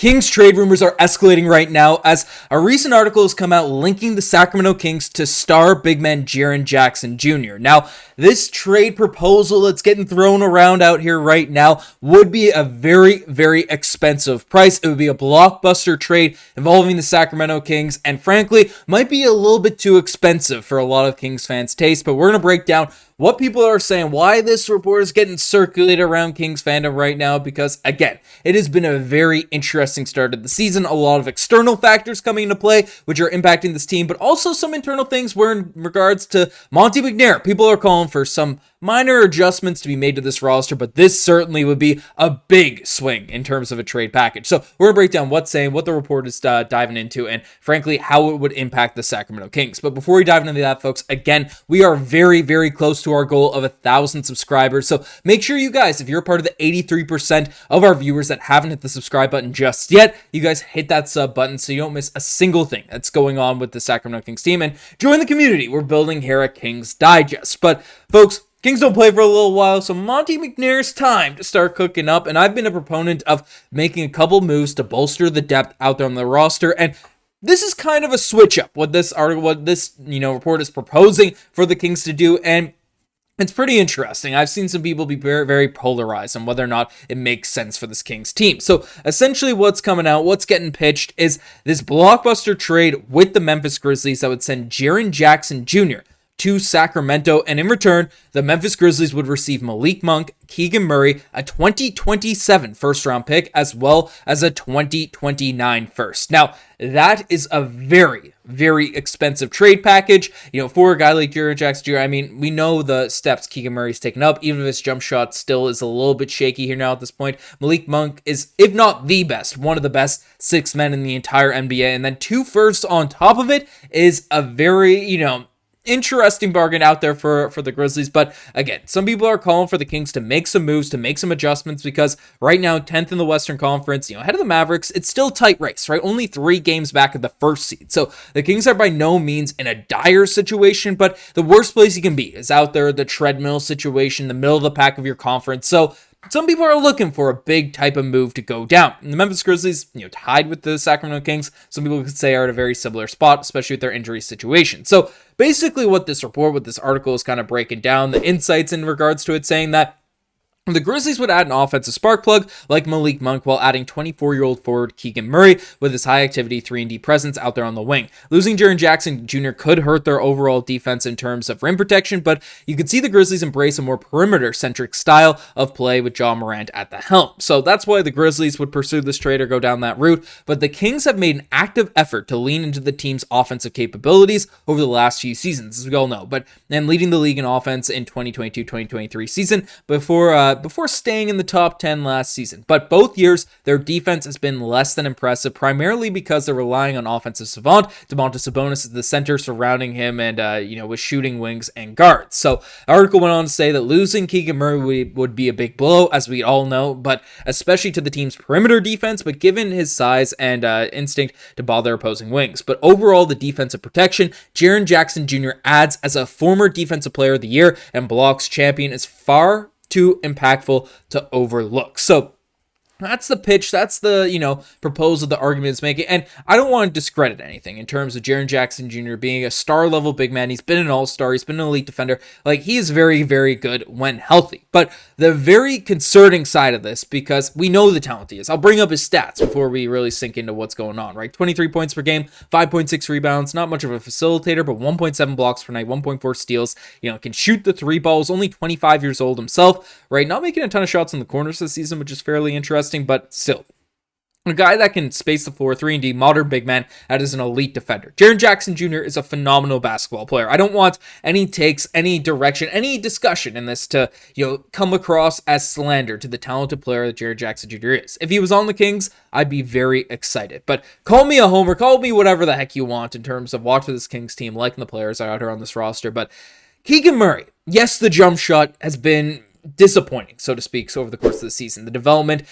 Kings trade rumors are escalating right now as a recent article has come out linking the Sacramento Kings to star big man Jaren Jackson Jr. Now, this trade proposal that's getting thrown around out here right now would be a very, very expensive price. It would be a blockbuster trade involving the Sacramento Kings, and frankly, might be a little bit too expensive for a lot of Kings fans' taste, but we're going to break down what people are saying, why this report is getting circulated around Kings fandom right now, because, again, it has been a very interesting start to the season. A lot of external factors coming into play, which are impacting this team, but also some internal things where in regards to Monte McNair, people are calling for some minor adjustments to be made to this roster, but this certainly would be a big swing in terms of a trade package. So we're going to break down what's saying, what the report is diving into, and frankly, how it would impact the Sacramento Kings. But before we dive into that, folks, again, we are very, very close to our goal of 1,000 subscribers. So make sure you guys, if you're a part of the 83% of our viewers that haven't hit the subscribe button just yet, you guys hit that sub button so you don't miss a single thing that's going on with the Sacramento Kings team, and join the community we're building here at Kings Digest. But folks, Kings don't play for a little while, so Monte McNair's time to start cooking up, and I've been a proponent of making a couple moves to bolster the depth out there on the roster, and this is kind of a switch up what this article, what this report is proposing for the Kings to do, and it's pretty interesting. I've seen some people be very, very polarized on whether or not it makes sense for this Kings team. So essentially what's coming out, what's getting pitched is this blockbuster trade with the Memphis Grizzlies that would send Jaren Jackson Jr. to Sacramento, and in return, the Memphis Grizzlies would receive Malik Monk, Keegan Murray, a 2027 first-round pick, as well as a 2029 first. Now, that is a very, very expensive trade package. For a guy like Jaren Jackson Jr., I mean, we know the steps Keegan Murray's taken up, even if his jump shot still is a little bit shaky here now at this point. Malik Monk is, if not the best, one of the best six men in the entire NBA, and then 2 firsts on top of it is a very, interesting bargain out there for the Grizzlies. But again, some people are calling for the Kings to make some moves, to make some adjustments, because right now, 10th in the Western Conference, ahead of the Mavericks, it's still a tight race, right? Only 3 games back of the first seed. So the Kings are by no means in a dire situation, but the worst place you can be is out there, the treadmill situation, the middle of the pack of your conference. So some people are looking for a big type of move to go down. And the Memphis Grizzlies, tied with the Sacramento Kings, some people could say are at a very similar spot, especially with their injury situation. So basically what this article is kind of breaking down, the insights in regards to it, saying that the Grizzlies would add an offensive spark plug like Malik Monk while adding 24-year-old forward Keegan Murray with his high-activity 3-and-D presence out there on the wing. Losing Jaren Jackson Jr. could hurt their overall defense in terms of rim protection, but you could see the Grizzlies embrace a more perimeter-centric style of play with Ja Morant at the helm. So that's why the Grizzlies would pursue this trade or go down that route, but the Kings have made an active effort to lean into the team's offensive capabilities over the last few seasons, as we all know, and leading the league in offense in 2022-2023 season before staying in the top 10 last season. But both years, their defense has been less than impressive, primarily because they're relying on offensive savant. Domantas Sabonis is the center surrounding him and, with shooting wings and guards. So the article went on to say that losing Keegan Murray would be a big blow, as we all know, but especially to the team's perimeter defense, but given his size and instinct to bother opposing wings. But overall, the defensive protection, Jaren Jackson Jr. adds as a former Defensive Player of the Year and blocks champion is far too impactful to overlook. So that's the pitch. That's the, proposal the argument is making. And I don't want to discredit anything in terms of Jaren Jackson Jr. being a star-level big man. He's been an all-star. He's been an elite defender. He is very, very good when healthy. But the very concerning side of this, because we know the talent he is. I'll bring up his stats before we really sink into what's going on, right? 23 points per game, 5.6 rebounds, not much of a facilitator, but 1.7 blocks per night, 1.4 steals, can shoot the 3 balls, only 25 years old himself, right? Not making a ton of shots in the corners this season, which is fairly interesting, but still. A guy that can space the floor, 3-and-D, modern big man, that is an elite defender. Jaren Jackson Jr. is a phenomenal basketball player. I don't want any takes, any direction, any discussion in this to, come across as slander to the talented player that Jaren Jackson Jr. is. If he was on the Kings, I'd be very excited. But call me a homer, call me whatever the heck you want in terms of watching this Kings team, liking the players out here on this roster. But Keegan Murray, yes, the jump shot has been disappointing, so to speak, over the course of the season. The development,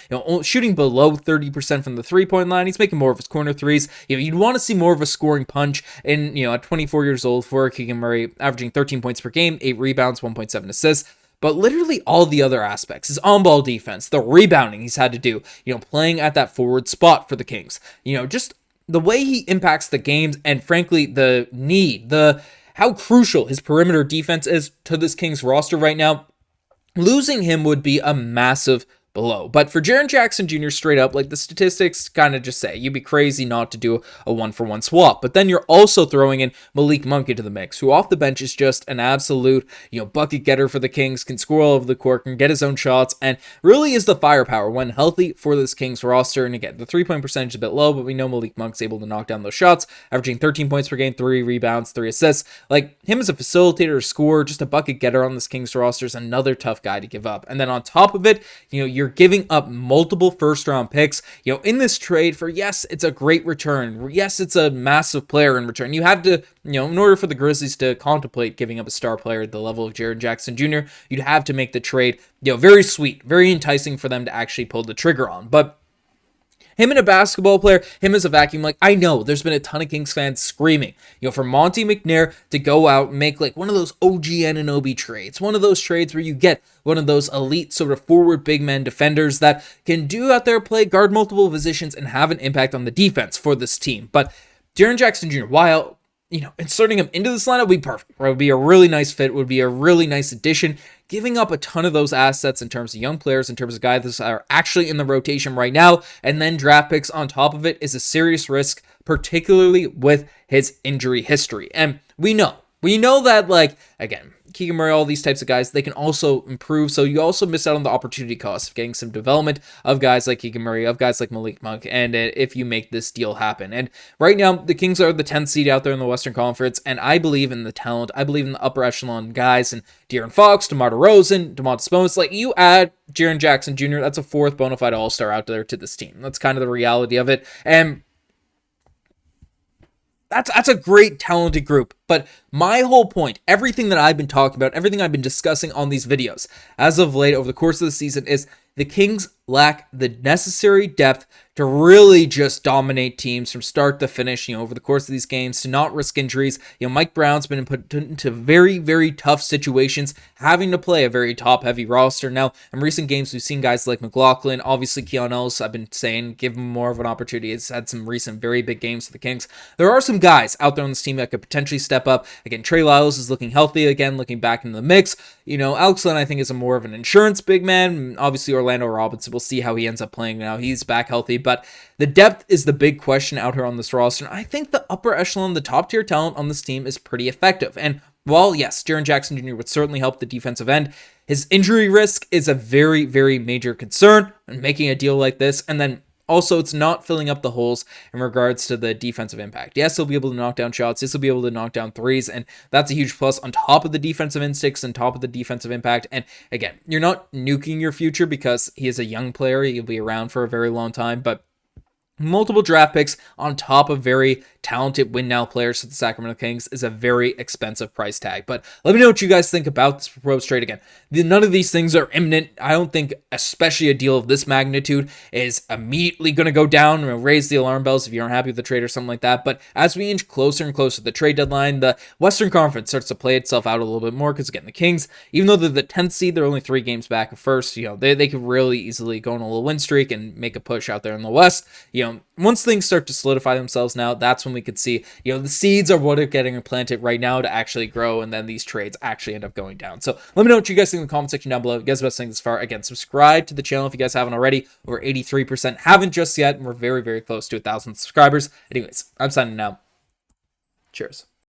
shooting below 30% from the 3-point line. He's making more of his corner threes. You'd want to see more of a scoring punch in, at 24 years old for Keegan Murray, averaging 13 points per game, 8 rebounds, 1.7 assists. but literally all the other aspects, his on-ball defense, the rebounding he's had to do, playing at that forward spot for the Kings, just the way he impacts the games, and frankly, how crucial his perimeter defense is to this Kings roster right now. Losing him would be a massive blow. But for Jaren Jackson Jr., straight up, the statistics kind of just say you'd be crazy not to do a 1-for-1 swap. But then you're also throwing in Malik Monk into the mix, who off the bench is just an absolute, bucket getter for the Kings, can score all over the court, can get his own shots, and really is the firepower when healthy for this Kings roster. And again, the 3-point percentage is a bit low, but we know Malik Monk's able to knock down those shots, averaging 13 points per game, 3 rebounds, 3 assists. Him as a facilitator, a scorer, just a bucket getter on this Kings roster is another tough guy to give up. And then on top of it, you're giving up multiple first-round picks, in this trade for, yes, it's a great return. Yes, it's a massive player in return. You have to, in order for the Grizzlies to contemplate giving up a star player at the level of Jaren Jackson Jr., you'd have to make the trade, very sweet, very enticing for them to actually pull the trigger on. But him and a basketball player, him as a vacuum, I know there's been a ton of Kings fans screaming, for Monte McNair to go out and make one of those OG Anunoby trades, one of those trades where you get one of those elite sort of forward big men defenders that can do out there, play guard multiple positions and have an impact on the defense for this team. But Jaren Jackson Jr., while inserting him into this lineup would be perfect. It would be a really nice fit, would be a really nice addition. Giving up a ton of those assets in terms of young players, in terms of guys that are actually in the rotation right now, and then draft picks on top of it is a serious risk, particularly with his injury history. And we know that, again, Keegan Murray, all these types of guys, they can also improve. So you also miss out on the opportunity cost of getting some development of guys like Keegan Murray, of guys like Malik Monk, and if you make this deal happen. And right now, the Kings are the 10th seed out there in the Western Conference, and I believe in the talent. I believe in the upper echelon guys, and De'Aaron Fox, DeMar DeRozan, Domantas Sabonis. You add Jaren Jackson Jr., that's a fourth bona fide all-star out there to this team. That's kind of the reality of it. And that's a great, talented group. But my whole point, everything that I've been talking about, everything I've been discussing on these videos as of late over the course of the season is the Kings lack the necessary depth to really just dominate teams from start to finish, over the course of these games, to not risk injuries. Mike Brown's been put into very, very tough situations, having to play a very top-heavy roster. Now, in recent games, we've seen guys like McLaughlin, obviously Keon Ellis, I've been saying, give him more of an opportunity. He's had some recent very big games for the Kings. There are some guys out there on this team that could potentially step up. Again, Trey Lyles is looking healthy again, looking back into the mix. Alex Len, I think, is a more of an insurance big man. Obviously, Orlando Robinson, we'll see how he ends up playing now. He's back healthy, but the depth is the big question out here on this roster. And I think the upper echelon, the top tier talent on this team is pretty effective. And while, yes, Jaren Jackson Jr. would certainly help the defensive end, his injury risk is a very, very major concern when making a deal like this. And then also, it's not filling up the holes in regards to the defensive impact. Yes, he'll be able to knock down shots. Yes, he'll be able to knock down threes, and that's a huge plus on top of the defensive instincts and top of the defensive impact. And again, you're not nuking your future because he is a young player. He'll be around for a very long time, but multiple draft picks on top of very talented win-now players for the Sacramento Kings is a very expensive price tag. But let me know what you guys think about this proposed trade. Again, none of these things are imminent. I don't think especially a deal of this magnitude is immediately going to go down and raise the alarm bells if you aren't happy with the trade or something like that. But as we inch closer and closer to the trade deadline, the Western Conference starts to play itself out a little bit more because, again, the Kings, even though they're the 10th seed, they're only 3 games back of first. They could really easily go on a little win streak and make a push out there in the West. Once things start to solidify themselves now, that's when we could see, the seeds are what are getting planted right now to actually grow, and then these trades actually end up going down. So let me know what you guys think in the comment section down below. You guys best thing this far. Again, subscribe to the channel if you guys haven't already. Over 83% haven't just yet, and we're very, very close to 1,000 subscribers. Anyways, I'm signing out. Cheers.